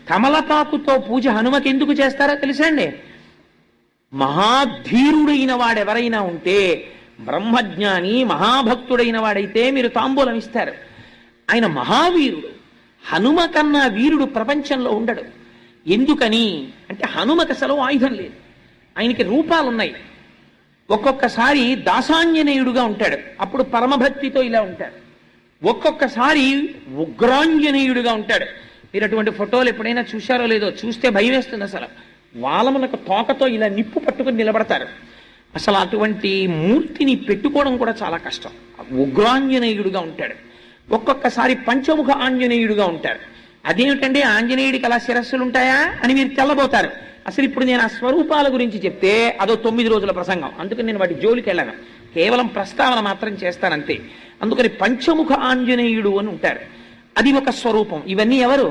కమలపాకుతో పూజ హనుమకి ఎందుకు చేస్తారో తెలుసా అండి? మహాధీరుడైన వాడెవరైనా ఉంటే, బ్రహ్మజ్ఞాని మహాభక్తుడైన వాడైతే మీరు తాంబూలం ఇస్తారు. ఆయన మహావీరుడు. హనుమ కన్నా వీరుడు ప్రపంచంలో ఉండడు. ఎందుకని అంటే హనుమకి అసలు ఆయుధం లేదు, ఆయనకి రూపాలున్నాయి. ఒక్కొక్కసారి దాసాంజనేయుడుగా ఉంటాడు, అప్పుడు పరమభక్తితో ఇలా ఉంటాడు. ఒక్కొక్కసారి ఉగ్రాంజనేయుడుగా ఉంటాడు. మీరు అటువంటి ఫోటోలు ఎప్పుడైనా చూశారో లేదో, చూస్తే భయం వేస్తుంది. అసలు వాళ్ళమునకు తోకతో ఇలా నిప్పు పట్టుకుని నిలబడతారు. అసలు అటువంటి మూర్తిని పెట్టుకోవడం కూడా చాలా కష్టం. ఉగ్రాంజనేయుడుగా ఉంటాడు. ఒక్కొక్కసారి పంచముఖ ఆంజనేయుడుగా ఉంటాడు. అదేమిటంటే ఆంజనేయుడికి అలా శిరస్సులు ఉంటాయా అని మీరు తెల్లబోతారు. అసలు ఇప్పుడు నేను ఆ స్వరూపాల గురించి చెప్తే అదో 9 రోజుల ప్రసంగం, అందుకని నేను వాటి జోలికి వెళ్ళను, కేవలం ప్రస్తావన మాత్రం చేస్తానంతే. అందుకని పంచముఖ ఆంజనేయుడు అని ఉంటారు, అది ఒక స్వరూపం. ఇవన్నీ ఎవరు?